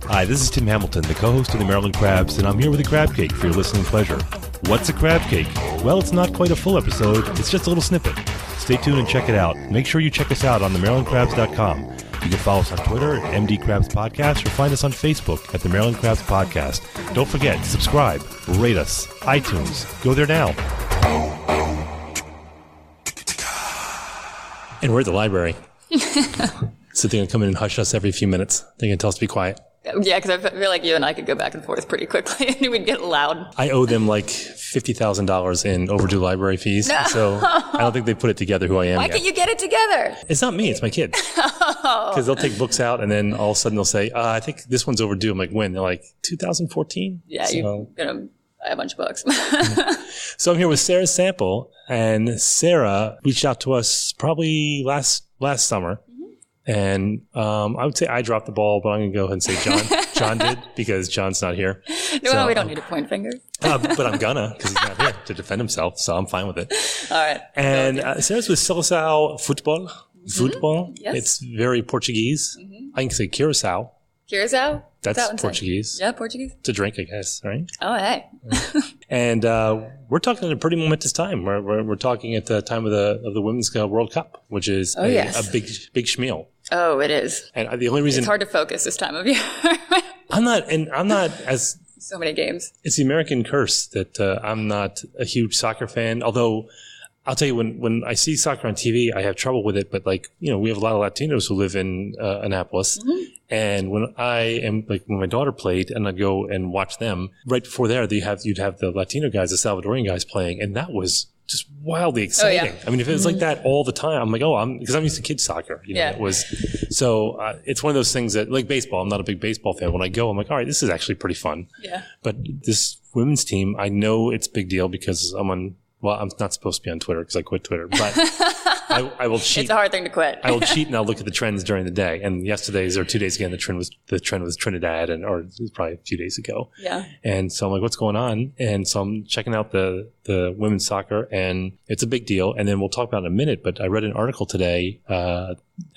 Hi, this is Tim Hamilton, the co-host of the Maryland Crabs, and I'm here with a crabcake for your listening pleasure. What's a crabcake? Well, it's not quite a full episode, it's just a little snippet. Stay tuned and check it out. Make sure you check us out on themarylandcrabs.com. You can follow us on Twitter at MD Crabs Podcast or find us on Facebook at the Maryland Crabs Podcast. Don't forget, subscribe, rate us, iTunes. Go there now. And we're at the library. So they're going to come in and hush us every few minutes. They're going to tell us to be quiet. Yeah, because I feel like you and I could go back and forth pretty quickly and we'd get loud. I owe them like $50,000 in overdue library fees. No. So I don't think they put it together who I am Why yet. can't you get it together? It's not me. It's my kids. Because they'll take books out and then all of a sudden they'll say, I think this one's overdue. I'm like, when? They're like, 2014? Yeah, so, you're going to buy a bunch of books. So I'm here with Sarah Sample. And Sarah reached out to us probably last summer. And I would say I dropped the ball, but I'm going to go ahead and say John did because John's not here. No, so, we don't need to point fingers. But I'm gonna because he's not here to defend himself, so I'm fine with it. All right. And Sarah's with Seleção Futebol. Football. Yes. It's very Portuguese. I can say Curacao. Curacao? That's Portuguese. Yeah, Portuguese. It's a drink, I guess, right? Oh, hey. And we're talking at a pretty momentous time. We're talking at the time of the Women's World Cup, which is a big schmeal. Oh, it is. And the only reason it's hard to focus this time of year. I'm not as so many games. It's the American curse that I'm not a huge soccer fan. Although I'll tell you, when I see soccer on TV, I have trouble with it. But we have a lot of Latinos who live in Annapolis, and when my daughter played, and I'd go and watch them. Right before there, you'd have the Latino guys, the Salvadorian guys playing, and that was just wildly exciting. Oh, yeah. I mean, if it was like that all the time, I'm like, because I'm used to kids soccer. It was so. It's one of those things that, like baseball, I'm not a big baseball fan. When I go, I'm like, all right, this is actually pretty fun. Yeah. But this women's team, I know it's a big deal because I'm not supposed to be on Twitter because I quit Twitter, but I will cheat. It's a hard thing to quit. I will cheat and I'll look at the trends during the day. And yesterday's or 2 days ago, the trend was Trinidad, or it was probably a few days ago. Yeah. And so I'm like, what's going on? And so I'm checking out the women's soccer, and it's a big deal. And then we'll talk about it in a minute. But I read an article today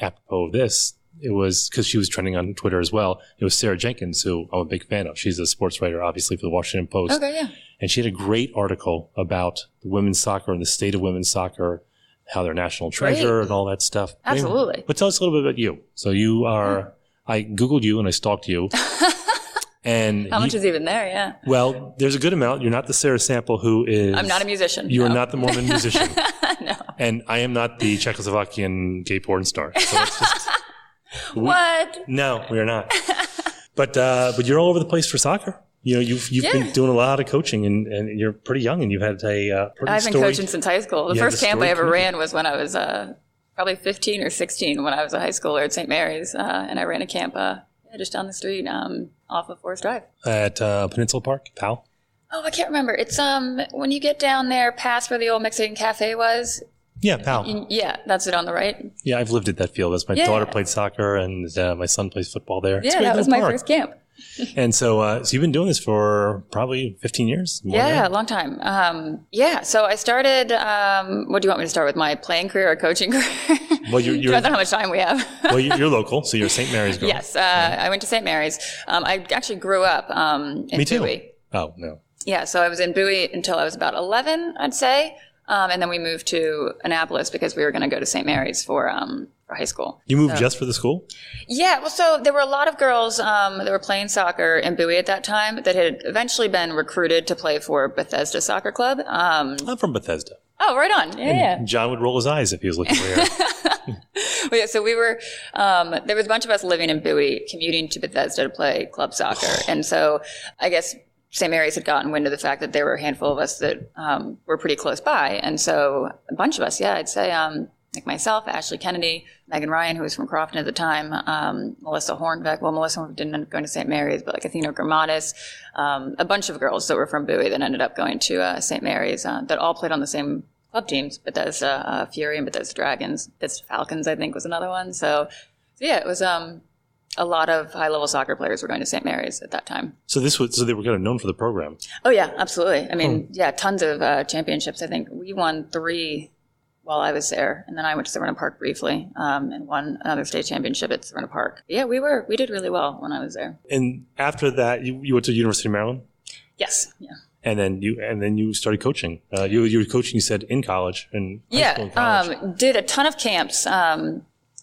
apropos of this. It was because she was trending on Twitter as well. It was Sarah Jenkins, who I'm a big fan of. She's a sports writer, obviously, for the Washington Post. Okay, yeah. And she had a great article about the women's soccer and the state of women's soccer, how they're national treasure and all that stuff. Absolutely. But tell us a little bit about you. So you are, I Googled you and I stalked you. And how much is even there? Yeah. Well, there's a good amount. You're not the Sarah Sample who is. I'm not a musician. You are not the Mormon musician. No. And I am not the Czechoslovakian gay porn star. So that's just. What? No, we are not. But you're all over the place for soccer. You've been doing a lot of coaching, and you're pretty young, and you've had a pretty I've been coaching since high school. The first camp I ever ran was when I was probably 15 or 16 when I was a high schooler at St. Mary's, and I ran a camp just down the street off of Forest Drive. At Peninsula Park, Powell? Oh, I can't remember. It's when you get down there past where the old Mexican cafe was. Yeah, Powell. Yeah, that's it on the right. Yeah, I've lived at that field. That's my daughter played soccer, and my son plays football there. Yeah, that was my first camp. And so you've been doing this for probably 15 years? Yeah, a long time. So I started, what do you want me to start with, my playing career or coaching career? Well, depends on how much time we have. Well, you're local, so you're a St. Mary's girl. Yes, I went to St. Mary's. I actually grew up in Me too. Bowie. Oh, no. Yeah, so I was in Bowie until I was about 11, I'd say. And then we moved to Annapolis because we were going to go to St. Mary's for high school. You moved just for the school? Yeah. Well, so there were a lot of girls that were playing soccer in Bowie at that time that had eventually been recruited to play for Bethesda Soccer Club. I'm from Bethesda. Oh, right on. Yeah. John would roll his eyes if he was looking for you. Well, yeah, so we were, there was a bunch of us living in Bowie, commuting to Bethesda to play club soccer. And so I guess St. Mary's had gotten wind of the fact that there were a handful of us that were pretty close by. And so a bunch of us, I'd say, like myself, Ashley Kennedy, Megan Ryan, who was from Crofton at the time, Melissa Hornbeck. Well, Melissa didn't end up going to St. Mary's, but like Athena Grammatis, a bunch of girls that were from Bowie that ended up going to St. Mary's that all played on the same club teams, Bethesda Fury and Bethesda Dragons. Bethesda Falcons, I think, was another one. So yeah, it was a lot of high-level soccer players were going to St. Mary's at that time. So they were kind of known for the program. Oh, yeah, absolutely. I mean, tons of championships. I think we won 3 while I was there. And then I went to Severna Park briefly and won another state championship at Severna Park. Yeah, we did really well when I was there. And after that, you went to the University of Maryland? Yes. Yeah. And then you started coaching. You were coaching, you said, in college and high school and college. Did a ton of camps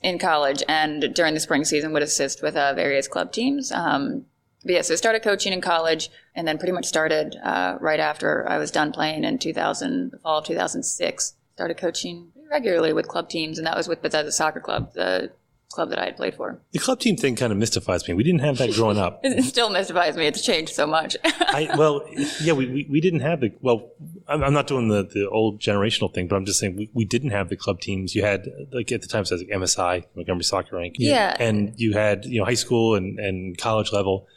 in college, and during the spring season would assist with various club teams. But yeah, so started coaching in college, and then pretty much started right after I was done playing in the fall of 2006. Started coaching pretty regularly with club teams, and that was with Bethesda Soccer Club, the club that I had played for. The club team thing kind of mystifies me. We didn't have that growing up. It still mystifies me. It's changed so much. We didn't have the, well, I'm not doing the old generational thing, but I'm just saying we didn't have the club teams. You had, like at the time it says like MSI, Montgomery Soccer Rank. Yeah. And you had, high school and college level.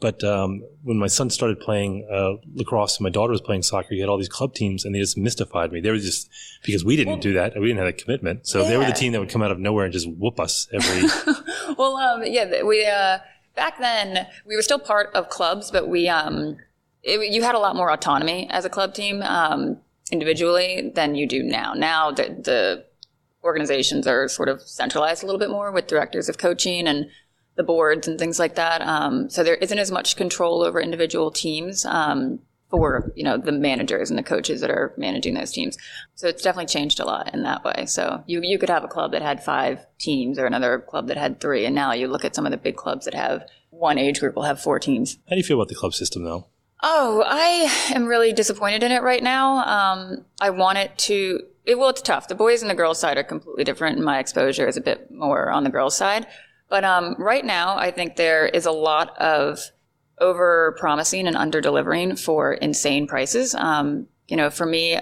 But when my son started playing lacrosse and my daughter was playing soccer, you had all these club teams, and they just mystified me. They were just, because we didn't do that. We didn't have that commitment. So they were the team that would come out of nowhere and just whoop us every... Well, we back then, we were still part of clubs, but you had a lot more autonomy as a club team individually than you do now. Now the organizations are sort of centralized a little bit more with directors of coaching and the boards and things like that. So there isn't as much control over individual teams for, the managers and the coaches that are managing those teams. So it's definitely changed a lot in that way. So you could have a club that had 5 teams or another club that had 3. And now you look at some of the big clubs that have one age group will have 4 teams. How do you feel about the club system though? Oh, I am really disappointed in it right now. I want it to, it's tough. The boys and the girls side are completely different, and my exposure is a bit more on the girls side. But right now, I think there is a lot of over-promising and under-delivering for insane prices. For me,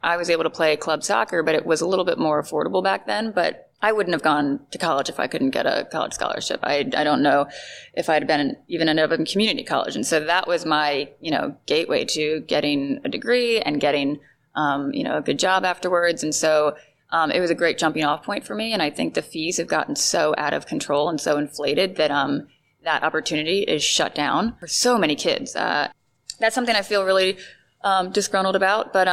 I was able to play club soccer, but it was a little bit more affordable back then. But I wouldn't have gone to college if I couldn't get a college scholarship. I don't know if I'd been even ended up in community college. And so that was my, gateway to getting a degree and getting, a good job afterwards. And so it was a great jumping off point for me. And I think the fees have gotten so out of control and so inflated that that opportunity is shut down for so many kids. That's something I feel really disgruntled about, but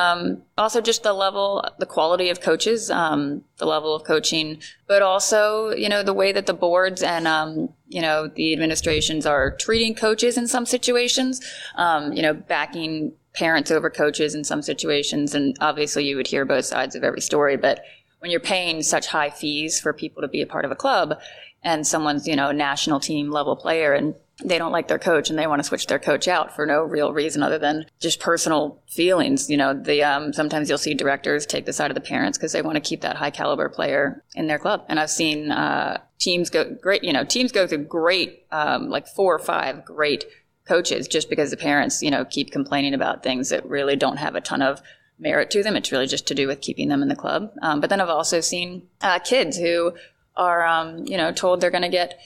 also just the quality of coaches, the level of coaching, but also, the way that the boards and, the administrations are treating coaches in some situations, backing parents over coaches in some situations. And obviously you would hear both sides of every story, but when you're paying such high fees for people to be a part of a club and someone's, a national team level player and they don't like their coach and they want to switch their coach out for no real reason other than just personal feelings. Sometimes you'll see directors take the side of the parents because they want to keep that high caliber player in their club. And I've seen teams go through great, like 4 or 5 great coaches just because the parents, keep complaining about things that really don't have a ton of merit to them. It's really just to do with keeping them in the club. But then I've also seen kids who are, told they're going to get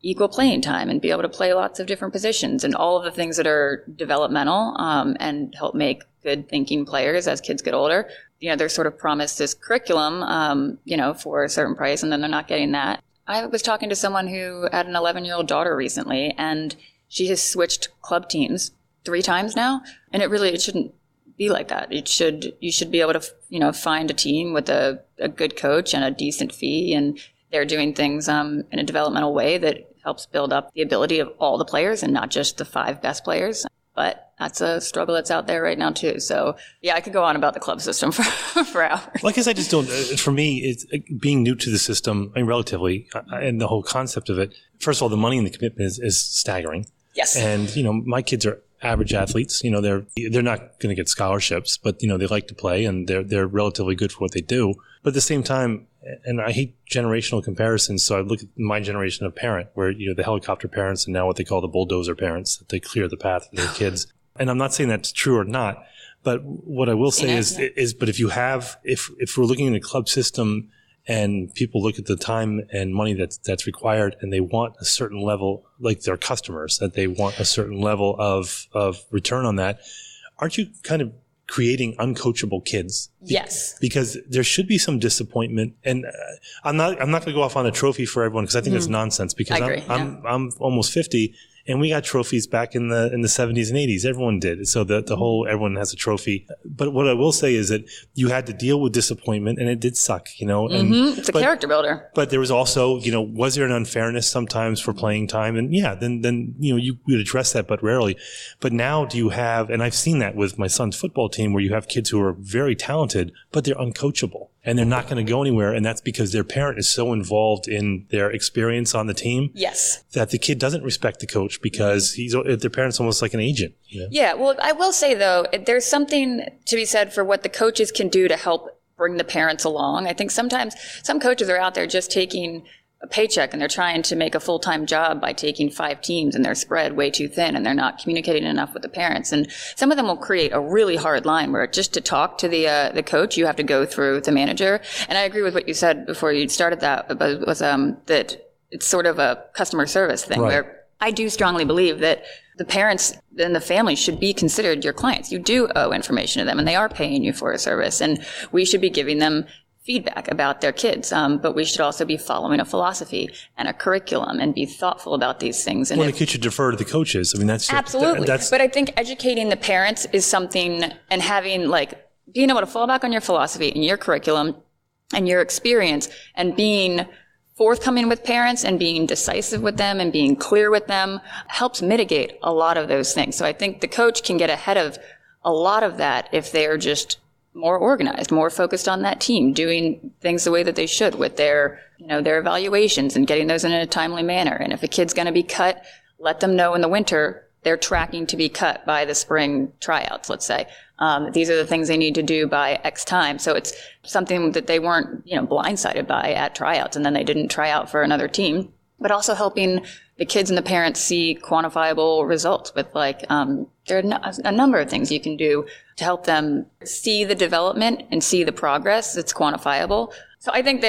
equal playing time and be able to play lots of different positions and all of the things that are developmental and help make good thinking players as kids get older. They're sort of promised this curriculum, for a certain price, and then they're not getting that. I was talking to someone who had an 11-year-old daughter recently, and she has switched club teams 3 times now, and it shouldn't be like that. You should be able to, find a team with a good coach and a decent fee, and they're doing things in a developmental way that helps build up the ability of all the players and not just the 5 best players. But that's a struggle that's out there right now too. So yeah, I could go on about the club system for hours. Well, I guess I just don't, for me, it's being new to the system, relatively, and the whole concept of it. First of all, the money and the commitment is staggering. Yes. And, my kids are average athletes. They're not going to get scholarships, but, they like to play and they're relatively good for what they do. But at the same time, and I hate generational comparisons, so I look at my generation of parent where, the helicopter parents and now what they call the bulldozer parents, that they clear the path for their kids. And I'm not saying that's true or not, but what I will say is, but if we're looking at a club system and people look at the time and money that's required and they want a certain level, like their customers, that they want a certain level of return on that, aren't you kind of creating uncoachable kids? Yes. Because there should be some disappointment. And I'm not going to go off on a trophy for everyone because I think that's nonsense because I agree, I'm almost 50 And we got trophies back in the 70s and 80s. Everyone did. So everyone has a trophy. But what I will say is that you had to deal with disappointment, and it did suck, And, It's a character builder. But there was also, was there an unfairness sometimes for playing time? And then you would address that, but rarely. But now do you have, and I've seen that with my son's football team, where you have kids who are very talented, but they're uncoachable. And they're not going to go anywhere. And that's because their parent is so involved in their experience on the team. Yes. That the kid doesn't respect the coach because their parent's almost like an agent. Yeah. Well, I will say, though, there's something to be said for what the coaches can do to help bring the parents along. I think sometimes some coaches are out there just taking a paycheck and they're trying to make a full-time job by taking 5 teams and they're spread way too thin and they're not communicating enough with the parents. And some of them will create a really hard line where just to talk to the coach, you have to go through the manager. And I agree with what you said before you started that, was that it's sort of a customer service thing, where I do strongly believe that the parents and the family should be considered your clients. You do owe information to them and they are paying you for a service, and we should be giving them feedback about their kids, but we should also be following a philosophy and a curriculum and be thoughtful about these things. And the kids should defer to the coaches. I mean, that's absolutely. But I think educating the parents is something, and having being able to fall back on your philosophy and your curriculum and your experience, and being forthcoming with parents and being decisive with them and being clear with them helps mitigate a lot of those things. So I think the coach can get ahead of a lot of that if they're just more organized, more focused on that team, doing things the way that they should with their evaluations and getting those in a timely manner. And if a kid's going to be cut, let them know in the winter they're tracking to be cut by the spring tryouts, let's say. These are the things they need to do by X time. So it's something that they weren't, blindsided by at tryouts and then they didn't try out for another team. But also helping the kids and the parents see quantifiable results with there are a number of things you can do to help them see the development and see the progress that's quantifiable. So I think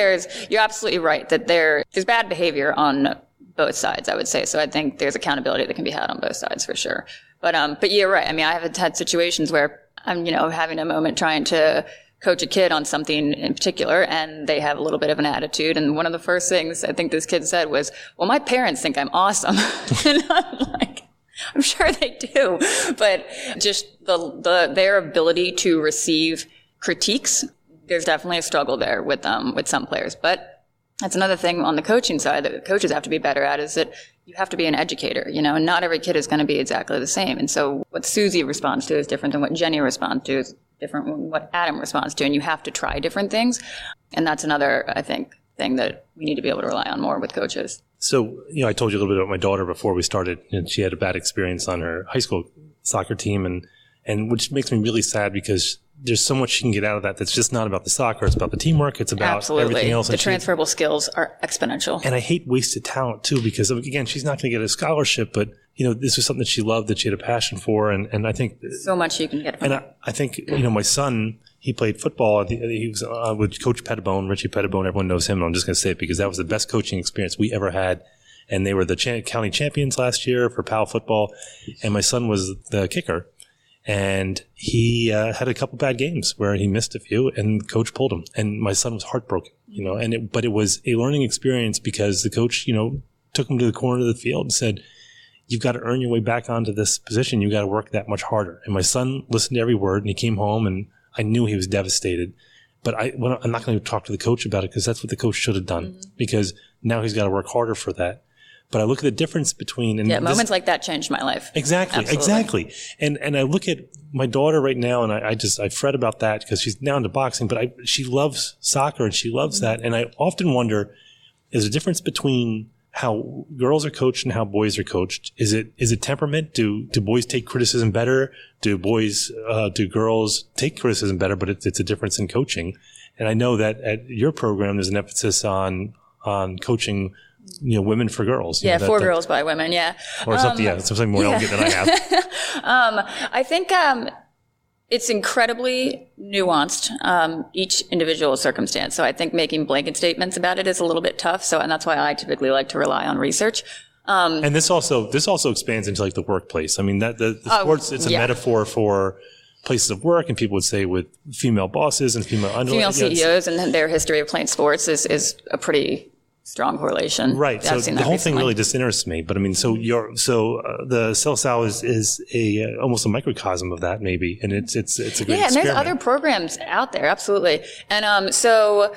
you're absolutely right that there's bad behavior on both sides, I would say. So I think there's accountability that can be had on both sides for sure. But you're right. I mean, I have had situations where I'm, having a moment trying to coach a kid on something in particular, and they have a little bit of an attitude. And one of the first things I think this kid said was, well, my parents think I'm awesome. And I'm like, I'm sure they do. But just their ability to receive critiques, there's definitely a struggle there with some players. But that's another thing on the coaching side that coaches have to be better at, is that you have to be an educator, and not every kid is going to be exactly the same. And so what Susie responds to is different than what Jenny responds to, is different than what Adam responds to. And you have to try different things. And that's another, I think, thing that we need to be able to rely on more with coaches. So, I told you a little bit about my daughter before we started, and she had a bad experience on her high school soccer team, and which makes me really sad because there's so much she can get out of that that's just not about the soccer. It's about the teamwork. It's about everything else. The transferable skills are exponential. And I hate wasted talent, too, because, again, she's not going to get a scholarship, but, this was something that she loved, that she had a passion for, and I think... So much you can get from it. And I think, my son, he played football. He was with Coach Pettibone, Richie Pettibone. Everyone knows him. I'm just going to say it because that was the best coaching experience we ever had. And they were the county champions last year for PAL football. And my son was the kicker. And he had a couple bad games where he missed a few, and coach pulled him. And my son was heartbroken, but it was a learning experience because the coach, took him to the corner of the field and said, you've got to earn your way back onto this position. You've got to work that much harder. And my son listened to every word, and he came home, and I knew he was devastated. But I'm not going to talk to the coach about it because that's what the coach should have done, because now he's got to work harder for that. But I look at the difference between... moments like that changed my life. Exactly. And I look at my daughter right now, and I fret about that because she's now into boxing, but she loves soccer and she loves that. And I often wonder, is there a difference between how girls are coached and how boys are coached? Is it temperament? Do boys take criticism better? Do girls take criticism better? But it's a difference in coaching. And I know that at your program, there's an emphasis on coaching women for girls. For girls by women, or something, something more elegant than I have. I think it's incredibly nuanced, each individual circumstance. So I think making blanket statements about it is a little bit tough. And that's why I typically like to rely on research. And this also expands into the workplace. I mean, the sports, it's a metaphor for places of work, and people would say with female bosses and female CEOs and their history of playing sports is a pretty strong correlation. Right. Yeah, so the whole thing really disinterests me. But I mean, the Seleção is a almost a microcosm of that, maybe, and it's a great experiment. And there's other programs out there, absolutely. And so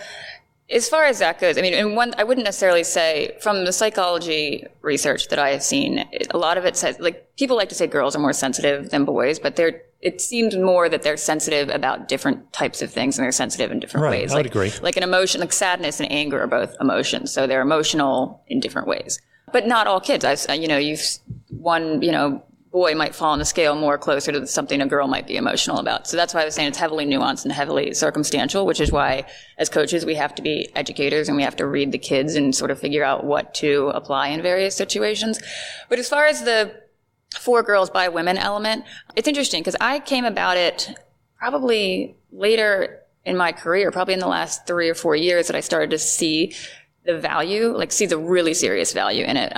as far as that goes, I mean, I wouldn't necessarily say from the psychology research that I have seen, a lot of it says, like, people like to say girls are more sensitive than boys, but it seems more that they're sensitive about different types of things and they're sensitive in different ways. I would agree. Like an emotion, like sadness and anger are both emotions. So they're emotional in different ways. But not all kids. Boy might fall on the scale more closer to something a girl might be emotional about. So that's why I was saying it's heavily nuanced and heavily circumstantial, which is why as coaches we have to be educators and we have to read the kids and sort of figure out what to apply in various situations. But as far as the for girls by women element, it's interesting because I came about it probably later in my career, probably in the last 3 or 4 years that I started to see the value, like see the really serious value in it.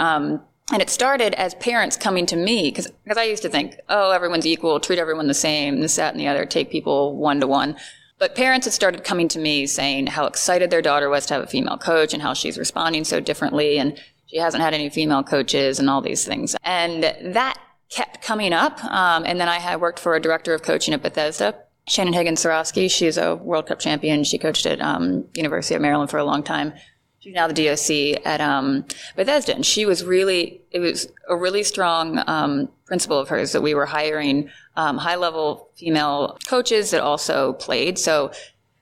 And it started as parents coming to me, because I used to think, oh, everyone's equal, treat everyone the same, this, that, and the other, take people one-to-one. But parents had started coming to me saying how excited their daughter was to have a female coach and how she's responding so differently, and she hasn't had any female coaches and all these things. And that kept coming up. And then I had worked for a director of coaching at Bethesda, Shannon Higgins-Sarofsky. She's a World Cup champion. She coached at University of Maryland for a long time. She's now the DOC at Bethesda. And it was a really strong principle of hers that we were hiring high-level female coaches that also played. So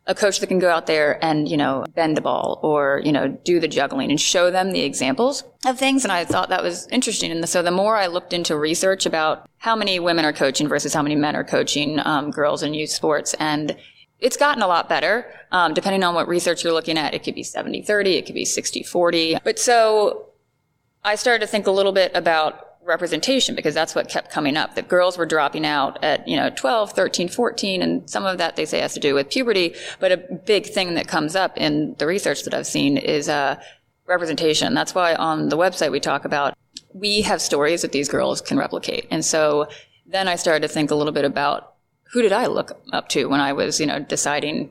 a coach that can go out there and, bend the ball or, do the juggling and show them the examples of things. And I thought that was interesting. And so the more I looked into research about how many women are coaching versus how many men are coaching girls in youth sports, and it's gotten a lot better, depending on what research you're looking at. It could be 70-30, it could be 60-40. But so I started to think a little bit about representation because that's what kept coming up, that girls were dropping out at, 12, 13, 14, and some of that they say has to do with puberty. But a big thing that comes up in the research that I've seen is representation. That's why on the website we talk about we have stories that these girls can replicate. And so then I started to think a little bit about who did I look up to when I was, deciding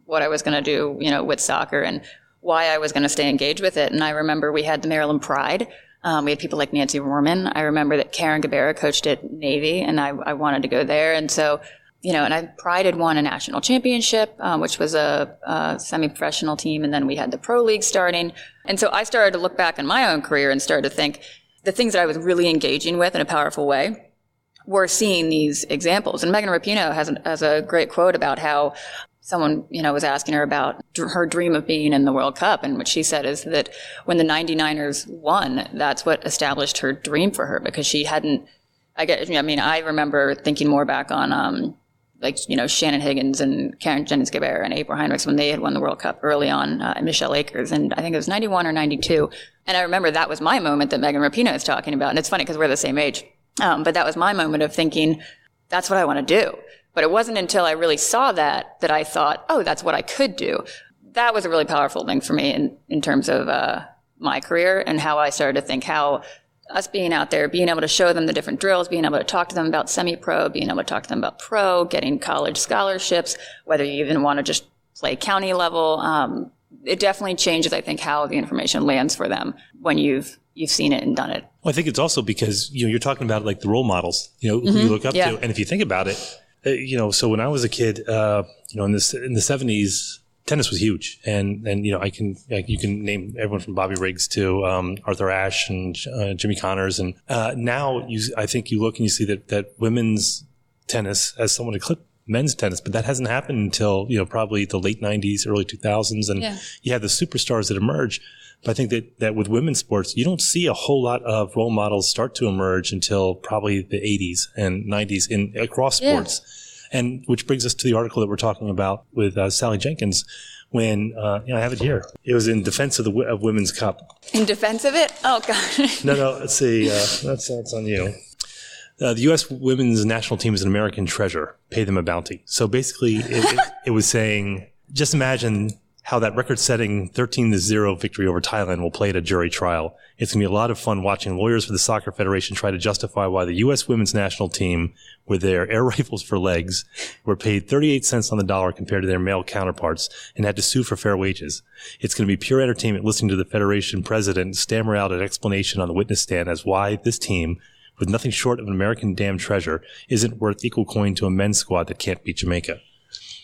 what I was going to do, with soccer and why I was going to stay engaged with it. And I remember we had the Maryland Pride. We had people like Nancy Rohrman. I remember that Karen Gabera coached at Navy, and I wanted to go there. And so, and Pride had won a national championship, which was a semi-professional team. And then we had the pro league starting. And so I started to look back on my own career and started to think the things that I was really engaging with in a powerful way were seeing these examples. And Megan Rapinoe has a great quote about how someone, was asking her about her dream of being in the World Cup. And what she said is that when the 99ers won, that's what established her dream for her, because she hadn't, I remember thinking more back on, Shannon Higgins and Karen Jennings-Gabera and April Heinrichs when they had won the World Cup early on, and Michelle Akers. And I think it was 91 or 92. And I remember that was my moment that Megan Rapinoe is talking about. And it's funny because we're the same age. But that was my moment of thinking, that's what I want to do. But it wasn't until I really saw that I thought, oh, that's what I could do. That was a really powerful thing for me in terms of my career and how I started to think how us being out there, being able to show them the different drills, being able to talk to them about semi-pro, being able to talk to them about pro, getting college scholarships, whether you even want to just play county level. It definitely changes, I think, how the information lands for them when you've seen it and done it. Well, I think it's also because, you're talking about like the role models, who you look up to. And if you think about it, so when I was a kid, in the 70s, tennis was huge. And you can name everyone from Bobby Riggs to Arthur Ashe and Jimmy Connors. And now I think you look and you see that women's tennis has somewhat eclipsed men's tennis, but that hasn't happened until, probably the late 90s, early 2000s. And you have the superstars that emerge. But I think that with women's sports, you don't see a whole lot of role models start to emerge until probably the 80s and 90s across sports. Yeah. And which brings us to the article that we're talking about with Sally Jenkins when, I have it here. It was in defense of of Women's Cup. In defense of it? Oh, God. No, let's see. That's on you. The U.S. women's national team is an American treasure. Pay them a bounty. So basically, it was saying, just imagine how that record-setting 13-0 victory over Thailand will play at a jury trial. It's going to be a lot of fun watching lawyers for the Soccer Federation try to justify why the U.S. women's national team, with their air rifles for legs, were paid 38 cents on the dollar compared to their male counterparts and had to sue for fair wages. It's going to be pure entertainment listening to the Federation president stammer out an explanation on the witness stand as why this team, with nothing short of an American damn treasure, isn't worth equal coin to a men's squad that can't beat Jamaica.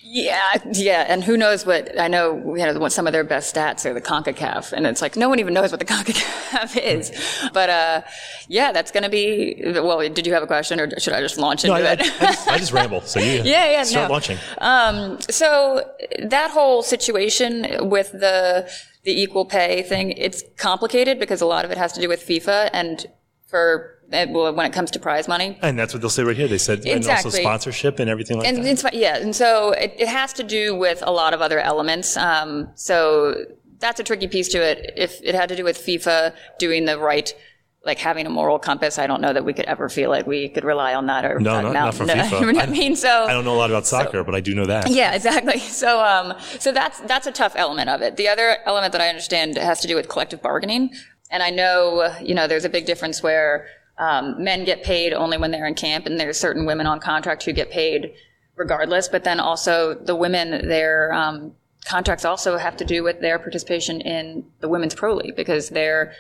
Yeah, and who knows what, I know, what some of their best stats are the CONCACAF, and it's like no one even knows what the CONCACAF is. But that's going to be, well, did you have a question, or should I just launch into it? I just ramble, so you start launching. So that whole situation with the equal pay thing, it's complicated because a lot of it has to do with FIFA and when it comes to prize money. And that's what they'll say right here. They said, exactly. And also sponsorship and everything like that. And so it has to do with a lot of other elements. So that's a tricky piece to it. If it had to do with FIFA doing the right, like having a moral compass, I don't know that we could ever feel like we could rely on that. Or not from FIFA. You know what I mean? So I don't know a lot about soccer, but I do know that. Yeah, exactly. So that's a tough element of it. The other element that I understand has to do with collective bargaining. And I know, there's a big difference where men get paid only when they're in camp, and there's certain women on contract who get paid regardless. But then also the women, their contracts also have to do with their participation in the Women's Pro League, because a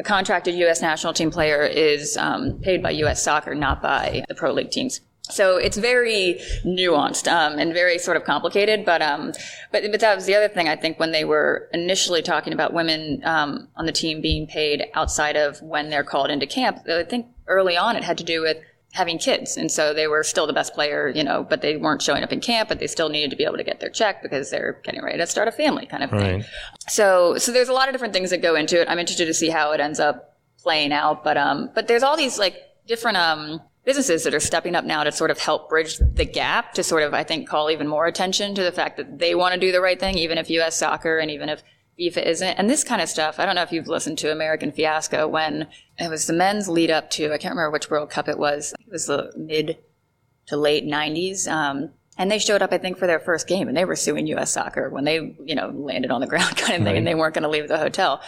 contracted U.S. national team player is paid by U.S. Soccer, not by the Pro League teams. So it's very nuanced and very sort of complicated, but that was the other thing. I think when they were initially talking about women on the team being paid outside of when they're called into camp, I think early on it had to do with having kids, and so they were still the best player, but they weren't showing up in camp, but they still needed to be able to get their check because they're getting ready to start a family kind of thing. Right. So there's a lot of different things that go into it. I'm interested to see how it ends up playing out, but there's all these like different businesses that are stepping up now to sort of help bridge the gap, to sort of, I think, call even more attention to the fact that they want to do the right thing, even if U.S. Soccer and even if FIFA isn't. And this kind of stuff, I don't know if you've listened to American Fiasco, when it was the men's lead up to, I can't remember which World Cup it was. It was the mid to late 90s. And they showed up, I think, for their first game, and they were suing U.S. Soccer when they, landed on the ground kind of thing, right. And they weren't going to leave the hotel.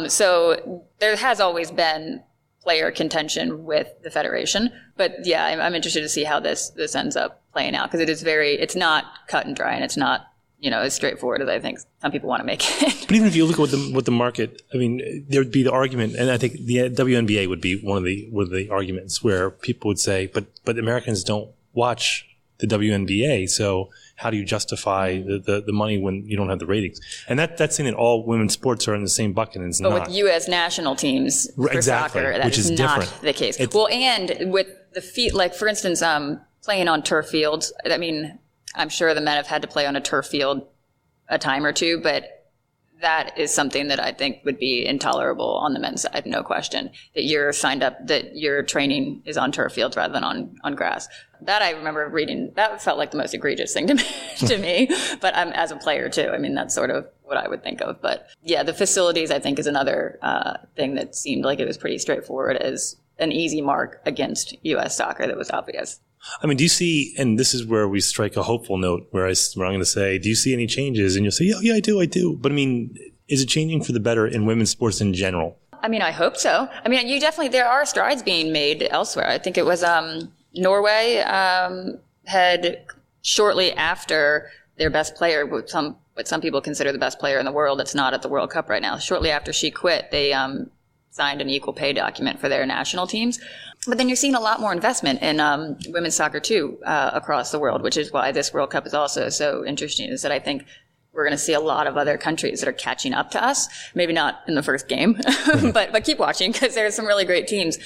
So there has always been player contention with the federation, but yeah, I'm interested to see how this ends up playing out, because it's not cut and dry, and it's not as straightforward as I think some people want to make it. But even if you look at what the market, I mean, there would be the argument, and I think the WNBA would be one of the arguments where people would say, but Americans don't watch the WNBA, so how do you justify the money when you don't have the ratings? And that's saying that all women's sports are in the same bucket, and it's not. But with U.S. national teams for soccer, that is not the case. And with the feet, like for instance, playing on turf fields, I mean, I'm sure the men have had to play on a turf field a time or two, but that is something that I think would be intolerable on the men's side, no question, that you're signed up, that your training is on turf fields rather than on grass. That I remember reading, that felt like the most egregious thing to me, but as a player too. I mean, that's sort of what I would think of. But yeah, the facilities, I think, is another thing that seemed like it was pretty straightforward as an easy mark against U.S. soccer that was obvious. I mean, do you see, and this is where we strike a hopeful note, where I'm going to say, do you see any changes? And you'll say, yeah, I do. But I mean, is it changing for the better in women's sports in general? I mean, I hope so. I mean, there are strides being made elsewhere. I think it was Norway had shortly after their best player, what some people consider the best player in the world that's not at the World Cup right now, shortly after she quit, they signed an equal pay document for their national teams. But then you're seeing a lot more investment in women's soccer too across the world, which is why this World Cup is also so interesting, is that I think we're going to see a lot of other countries that are catching up to us. Maybe not in the first game, but keep watching, because there's some really great teams.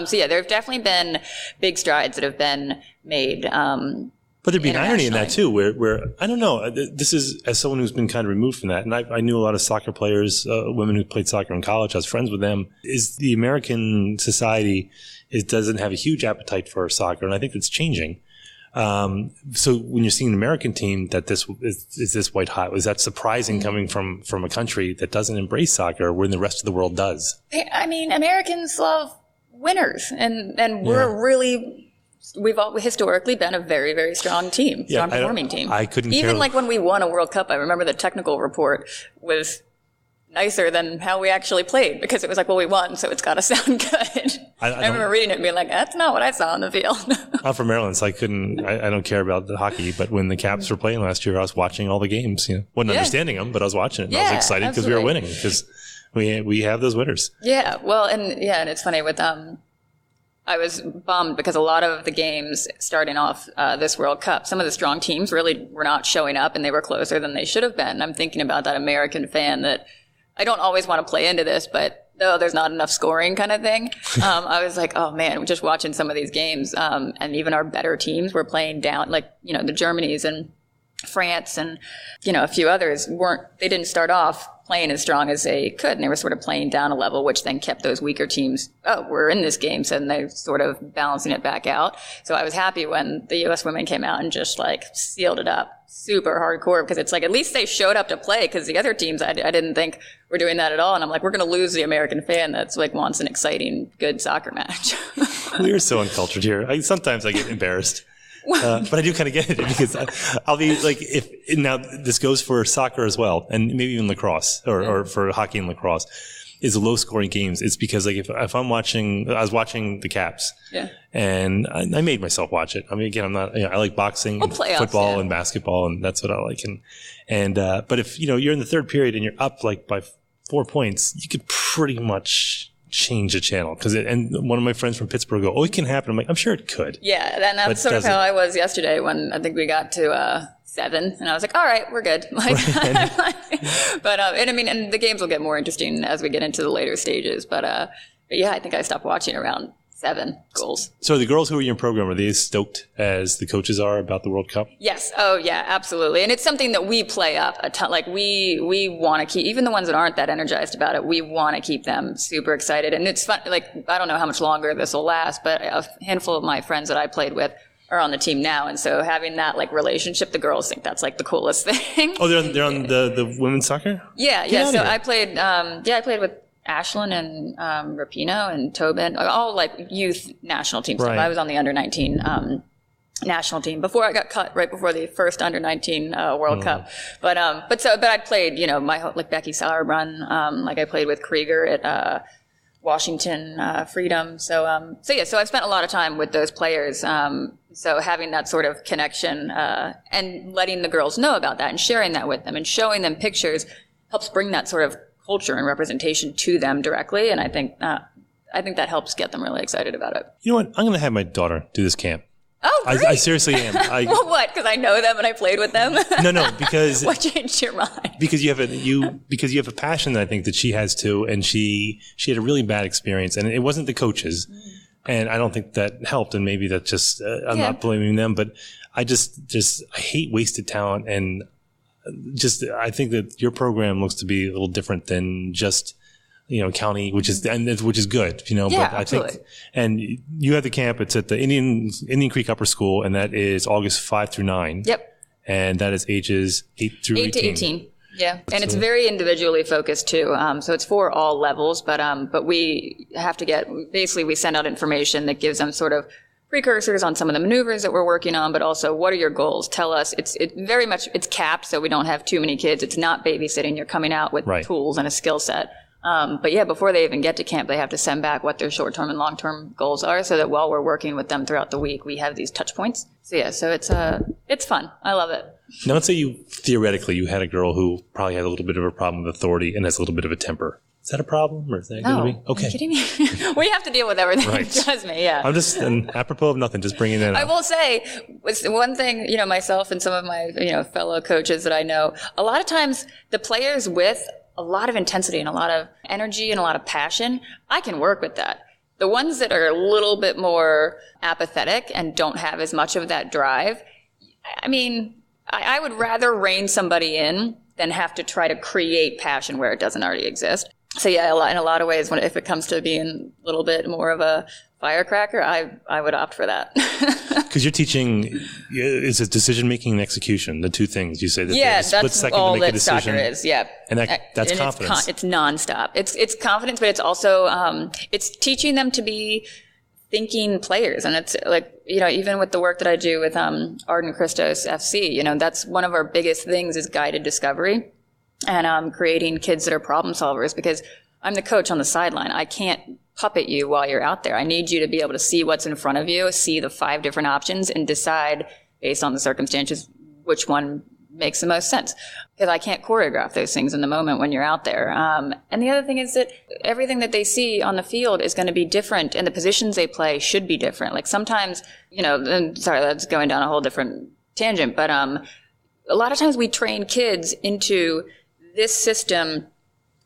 So yeah, there have definitely been big strides that have been made. But there'd be an irony in that too, where I don't know. This is, as someone who's been kind of removed from that, and I knew a lot of soccer players, women who played soccer in college. I was friends with them. Is the American society doesn't have a huge appetite for soccer, and I think it's changing. So when you're seeing an American team that is this white hot, is that surprising coming from a country that doesn't embrace soccer when the rest of the world does? I mean, Americans love winners, and we're really we've historically been a very, very strong team, strong performing team. I couldn't even care. like when we won a World Cup. I remember the technical report was nicer than how we actually played, because it was like, well, we won, so it's got to sound good. I remember reading it and being like, that's not what I saw on the field. I'm from Maryland, so I don't care about the hockey, but when the Caps were playing last year, I was watching all the games. Wasn't understanding them, but I was watching it, and I was excited because we were winning, because we have those winners. Yeah, well, and it's funny with I was bummed because a lot of the games starting off this World Cup, some of the strong teams really were not showing up, and they were closer than they should have been. I'm thinking about that American fan that I don't always want to play into this, but there's not enough scoring kind of thing. I was like, oh man, just watching some of these games, and even our better teams were playing down, like, the Germanys and France and, a few others they didn't start off playing as strong as they could, and they were sort of playing down a level, which then kept those weaker teams, we're in this game, so then they're sort of balancing it back out. So I was happy when the U.S. women came out and just like sealed it up super hardcore, because it's like, at least they showed up to play, because the other teams, I didn't think were doing that at all. And I'm like, we're going to lose the American fan that's like wants an exciting, good soccer match. We're so uncultured here. Sometimes I get embarrassed. But I do kind of get it, because I'll be like, now this goes for soccer as well, and maybe even lacrosse or for hockey and lacrosse, is low scoring games. It's because like if I'm watching, I was watching the Caps, and I made myself watch it. I mean, again, I'm not, I like boxing, and football, and basketball, and that's what I like. And but if you're in the third period and you're up like by 4 points, you could pretty much change the channel, and one of my friends from Pittsburgh go, it can happen. I'm like, I'm sure it could. Yeah, and that's sort of how I was yesterday when I think we got to 7, and I was like, all right, we're good. Like, but and I mean, and the games will get more interesting as we get into the later stages. But yeah, I think I stopped watching around 7 goals. So the girls who are in your program, are they as stoked as the coaches are about the World Cup? Yes. Oh, yeah, absolutely. And it's something that we play up a ton. Like we want to keep, even the ones that aren't that energized about it, we want to keep them super excited. And it's fun. Like, I don't know how much longer this will last, but a handful of my friends that I played with are on the team now. And so having that like relationship, the girls think that's like the coolest thing. Oh, they're on the women's soccer? Yeah. So I played, I played with Ashlyn and Rapinoe and Tobin, all like youth national team stuff. I was on the under 19 national team before I got cut, right before the first under 19 World Cup. But I'd played, like Becky Sauerbrunn, like I played with Krieger at Washington Freedom. So I've spent a lot of time with those players. So having that sort of connection and letting the girls know about that and sharing that with them and showing them pictures helps bring that sort of culture and representation to them directly, and I think that helps get them really excited about it. You know what? I'm going to have my daughter do this camp. Oh, great. I seriously am. Well, what? Because I know them and I played with them. No, because what changed your mind? Because you have a passion that I think that she has too, and she had a really bad experience, and it wasn't the coaches, and I don't think that helped, and maybe that just I'm not blaming them, but I just I hate wasted talent, and I think that your program looks to be a little different than just, county, which is good, Yeah, but I absolutely. think, and you have the camp, it's at the Indian Creek Upper School, and that is August 5 through 9. Yep. And that is ages 8 through 18. 8 to 18. Yeah. And it's very individually focused too. So it's for all levels, but we have to we send out information that gives them sort of precursors on some of the maneuvers that we're working on, but also what are your goals? Tell us. It's very much, it's capped, so we don't have too many kids. It's not babysitting. You're coming out with tools and a skill set. But yeah, before they even get to camp, they have to send back what their short-term and long-term goals are, so that while we're working with them throughout the week, we have these touch points. So yeah, so it's fun. I love it. Now let's say you had a girl who probably had a little bit of a problem with authority and has a little bit of a temper. Is that a problem, or is that going to be okay? Are you kidding me? We have to deal with everything. Right. Trust me. Yeah. I'm just apropos of nothing, just bringing that up. I will say, one thing, myself and some of my fellow coaches that I know, a lot of times the players with a lot of intensity and a lot of energy and a lot of passion, I can work with that. The ones that are a little bit more apathetic and don't have as much of that drive, I mean, I would rather rein somebody in than have to try to create passion where it doesn't already exist. So yeah, in a lot of ways, if it comes to being a little bit more of a firecracker, I would opt for that. Because you're teaching, is it decision-making and execution, the two things you say? That that's all that soccer is, yeah. And that's confidence. It's nonstop. It's confidence, but it's also, it's teaching them to be thinking players. And it's like, even with the work that I do with Arden Christos FC, that's one of our biggest things is guided discovery and creating kids that are problem solvers, because I'm the coach on the sideline. I can't puppet you while you're out there. I need you to be able to see what's in front of you, see the 5 different options, and decide based on the circumstances which one makes the most sense, because I can't choreograph those things in the moment when you're out there. And the other thing is that everything that they see on the field is going to be different, and the positions they play should be different. Like sometimes, sorry, that's going down a whole different tangent, but a lot of times we train kids into this system,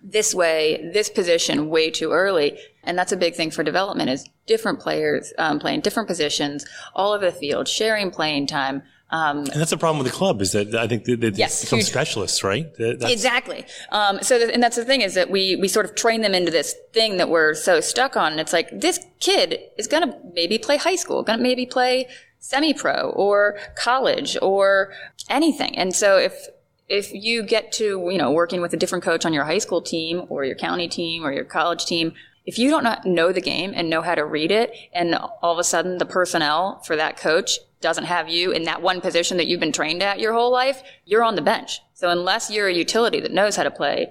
this way, this position way too early. And that's a big thing for development is different players playing different positions all over the field, sharing playing time. And that's the problem with the club is that I think they become specialists, right? Exactly. And that's the thing is that we sort of train them into this thing that we're so stuck on. And it's like, this kid is going to maybe play high school, going to maybe play semi-pro or college or anything. And so if you get to, working with a different coach on your high school team or your county team or your college team, if you don't know the game and know how to read it, and all of a sudden the personnel for that coach doesn't have you in that one position that you've been trained at your whole life, you're on the bench. So unless you're a utility that knows how to play,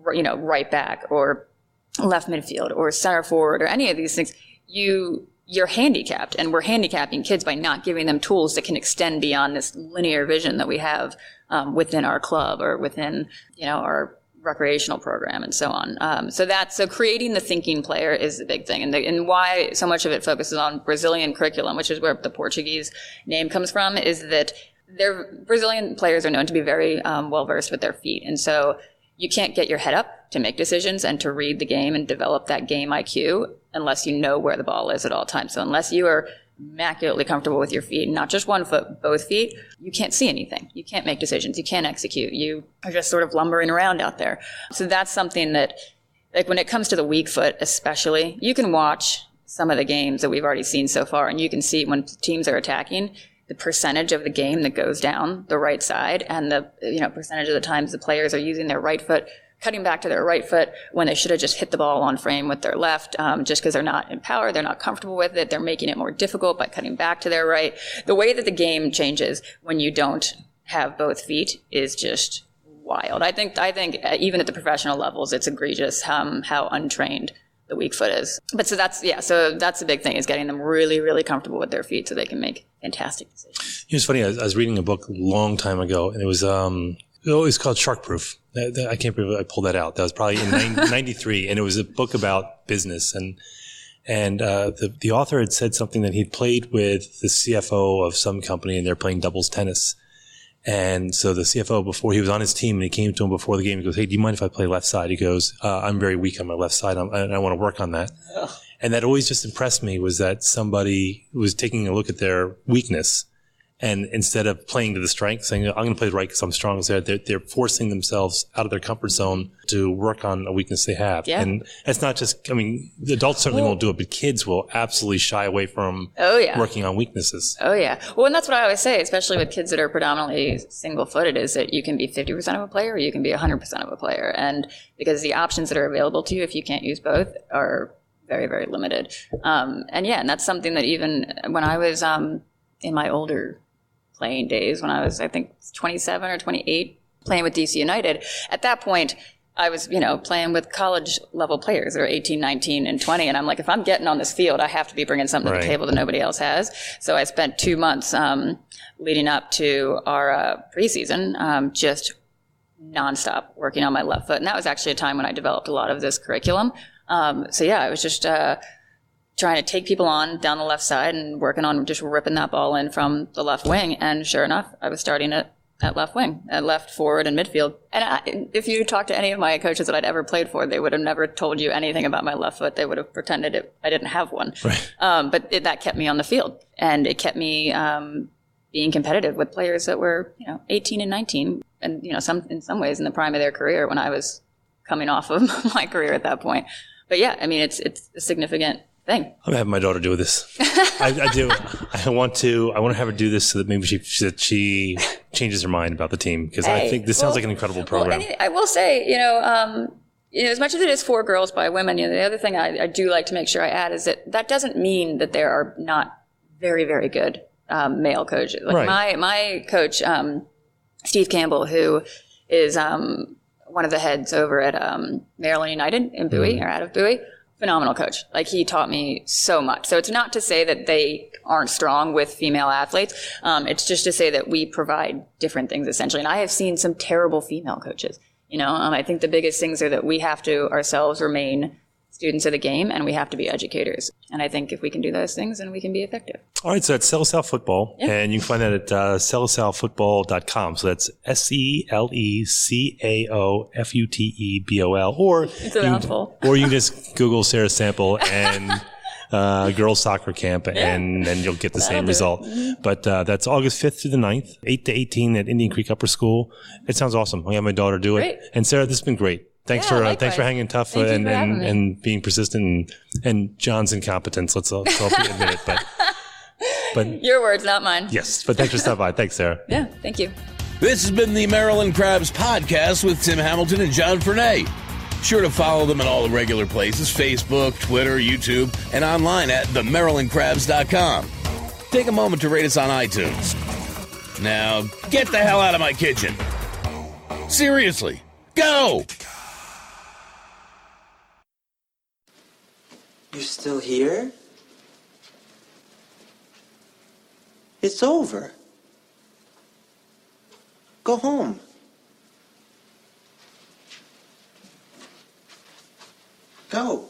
right back or left midfield or center forward or any of these things, you're handicapped. And we're handicapping kids by not giving them tools that can extend beyond this linear vision that we have within our club or within, our recreational program and so on. So creating the thinking player is the big thing. And why so much of it focuses on Brazilian curriculum, which is where the Portuguese name comes from, is that their Brazilian players are known to be very well-versed with their feet. And so you can't get your head up to make decisions and to read the game and develop that game IQ unless you know where the ball is at all times. So unless you are immaculately comfortable with your feet, not just one foot, both feet, you can't see anything. You can't make decisions. You can't execute. You are just sort of lumbering around out there. So that's something that, like when it comes to the weak foot especially, you can watch some of the games that we've already seen so far, and you can see when teams are attacking, the percentage of the game that goes down the right side and the percentage of the times the players are using their right foot, cutting back to their right foot when they should have just hit the ball on frame with their left, just because they're not in power, they're not comfortable with it, they're making it more difficult by cutting back to their right. The way that the game changes when you don't have both feet is just wild. I think even at the professional levels, it's egregious how untrained the weak foot is. But so that's the big thing, is getting them really, really comfortable with their feet so they can make fantastic decisions. It was funny. I was reading a book a long time ago, and it was called Shark Proof. I can't believe I pulled that out. That was probably in 93, and it was a book about business. And the author had said something that he'd played with the CFO of some company, and they're playing doubles tennis. And so the CFO, before he was on his team, and he came to him before the game, he goes, "Hey, do you mind if I play left side?" He goes, "I'm very weak on my left side, and I want to work on that." Ugh. And that always just impressed me, was that somebody was taking a look at their weakness, and instead of playing to the strength, saying, "I'm going to play right because I'm strong," so they're forcing themselves out of their comfort zone to work on a weakness they have. Yeah. And it's not just, the adults certainly won't do it, but kids will absolutely shy away from working on weaknesses. Oh, yeah. Well, and that's what I always say, especially with kids that are predominantly single-footed, is that you can be 50% of a player or you can be 100% of a player. And because the options that are available to you, if you can't use both, are very, very limited. And that's something that even when I was in my older playing days, when I was, I think, 27 or 28, playing with DC United, at that point, I was, playing with college level players that are 18, 19, and 20. And I'm like, if I'm getting on this field, I have to be bringing something to the table that nobody else has. So I spent 2 months leading up to our preseason, just nonstop working on my left foot. And that was actually a time when I developed a lot of this curriculum. I was just trying to take people on down the left side and working on just ripping that ball in from the left wing. And sure enough, I was starting at left wing, at left forward and midfield. And if you talk to any of my coaches that I'd ever played for, they would have never told you anything about my left foot. They would have pretended I didn't have one. Right. But that kept me on the field, and it kept me being competitive with players that were 18 and 19, and in some ways in the prime of their career when I was coming off of my career at that point. But it's a significant thing. I'm gonna have my daughter do this. I do. I want to have her do this so that maybe she changes her mind about the team, because I think this sounds like an incredible program. I will say, as much as it is for girls by women, the other thing I do like to make sure I add is that doesn't mean that there are not very, very good male coaches. Like my coach, Steve Campbell, who is one of the heads over at Maryland United in Bowie, or out of Bowie, phenomenal coach. Like, he taught me so much. So it's not to say that they aren't strong with female athletes. It's just to say that we provide different things, essentially. And I have seen some terrible female coaches. I think the biggest things are that we have to ourselves remain students of the game, and we have to be educators. And I think if we can do those things, then we can be effective. All right, so that's Seleção Futebol, and you can find that at selecaofutebol.com. So that's SELECAOFUTEBOL, or it's a mouthful. Or you can just Google Sarah Sample and girls soccer camp, and then you'll get the same result. Mm-hmm. But that's August 5th through the 9th, 8 to 18 at Indian Creek Upper School. It sounds awesome. I have my daughter do it. Great. And Sarah, this has been great. Thanks for hanging tough and being persistent and John's incompetence. Let's all admit it. But your words, not mine. Yes, but thanks for stopping by. Thanks, Sarah. Yeah, thank you. This has been the Maryland Crabs podcast with Tim Hamilton and John Fernay. Sure to follow them at all the regular places: Facebook, Twitter, YouTube, and online at themarylandcrabs.com. Take a moment to rate us on iTunes. Now, get the hell out of my kitchen. Seriously, go! You're still here? It's over. Go home. Go.